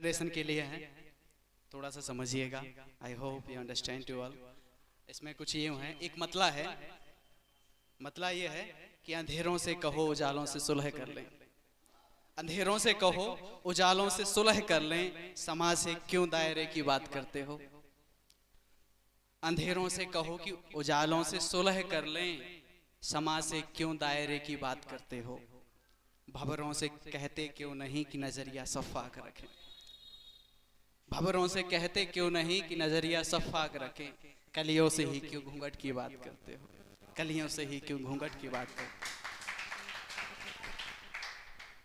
Generation के लिए है, थोड़ा सा समझिएगा। I hope you understand to all. इसमें कुछ ये है, एक मतला है। मतला ये है कि अंधेरों से कहो उजालों से सुलह कर लें, अंधेरों से कहो उजालों से सुलह कर लें, समाज से क्यों दायरे की बात करते हो। अंधेरों से कहो कि उजालों से सुलह कर लें, समाज से क्यों दायरे की बात करते हो। भंवरों से कहते क्यों नहीं कि नजरिया सफा कर रखें, भंवरों से कहते क्यों नहीं कि नजरिया सफा कर रखें। कलियों से ही क्यों घूंघट की बात करते हो, कलियों से ही क्यों घूंघट की बात करते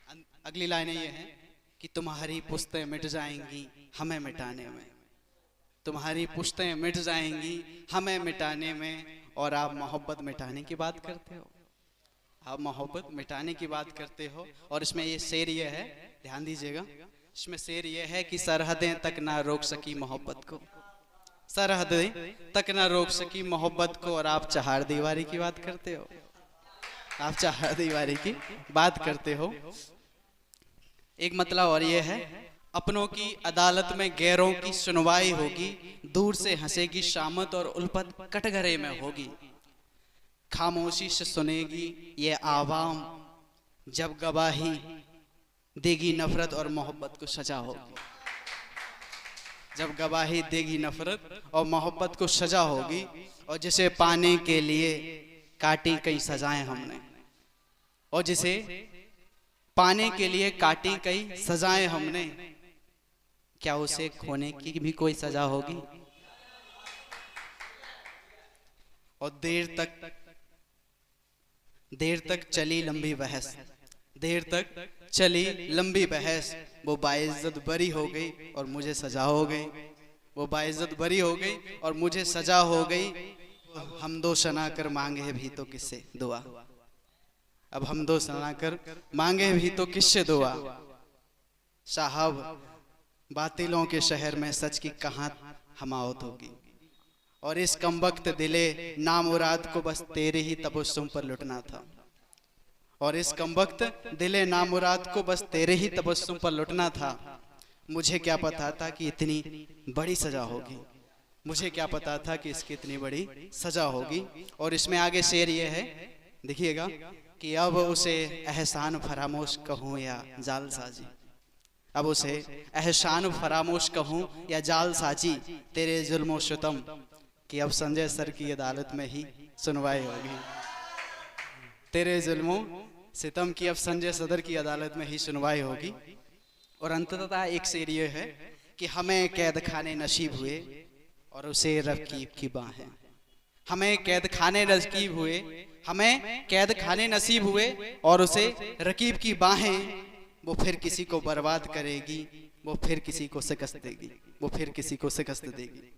हो। अगली लाइनें ये हैं कि तुम्हारी पुश्तें मिट जाएंगी हमें मिटाने में, तुम्हारी पुश्तें मिट जाएंगी हमें मिटाने में, और आप मोहब्बत मिटाने की बात करते हो, आप मोहब्बत मिटाने की बात करते हो। और इसमें ये शेर ये है, ध्यान दीजिएगा, इसमें शेर ये है कि सरहदें तक ना रोक सकी मोहब्बत को, सरहदें तक ना रोक सकी मोहब्बत को, और आप चहार दीवारी की बात करते हो, आप चहार दीवारी की बात करते हो। एक मतलब और ये है, अपनों की अदालत में गैरों की सुनवाई होगी, दूर से हंसेगी शामत और उल्फत कटघरे में होगी। खामोशी से सुनेगी ये आवाम, जब गवाही देगी नफरत और मोहब्बत को सजा होगी, जब गवाही देगी नफरत और मोहब्बत को सजा होगी। और जिसे पाने के लिए काटी कई सजाएं हमने, और जिसे पाने के लिए काटी कई सजाएं हमने, क्या उसे खोने की भी कोई सजा होगी। और देर तक चली लंबी बहस, देर तक चली लंबी बहस, वो बाइज्जत बरी हो गई और मुझे सजा हो गई, वो बाइज्जत बरी हो गई और मुझे सजा हो गई। हम दो सना कर मांगे भी तो किससे दुआ, अब हम दो सना कर मांगे भी तो किससे दुआ। साहब बातिलों के शहर में सच की कहाँ हमावत होगी, और इस कमबख्त दिले नामुराद को बस तेरे ही तबस्सुम पर लुटना था, और इस कमबख्त दिले नामुराद को बस तेरे ही तबस्सुम पर लुटना था। मुझे क्या पता था कि इतनी बड़ी सजा होगी, मुझे क्या पता था कि इसकी इतनी बड़ी सजा होगी। और इसमें आगे शेर ये है, देखिएगा, कि अब उसे एहसान फरामोश कहूँ या जाल साजी, अब उसे एहसान फरामोश कहूँ या जाल साजी, तेरे जुल्मो शुतम कि अब संजय सर की अदालत में ही सुनवाई होगी, तेरे जुल्मो सितम की अब संजय सदर की अदालत में ही सुनवाई होगी। और अंततः एक शेर ये है कि हमें कैद खाने नसीब हुए और उसे रकीब की बाहें, हमें कैद खाने नसीब हुए, हमें कैद खाने नसीब हुए और उसे रकीब की बाहें, वो फिर किसी को बर्बाद करेगी, वो फिर किसी को शिकस्त देगी, वो फिर किसी को शिकस्त देगी।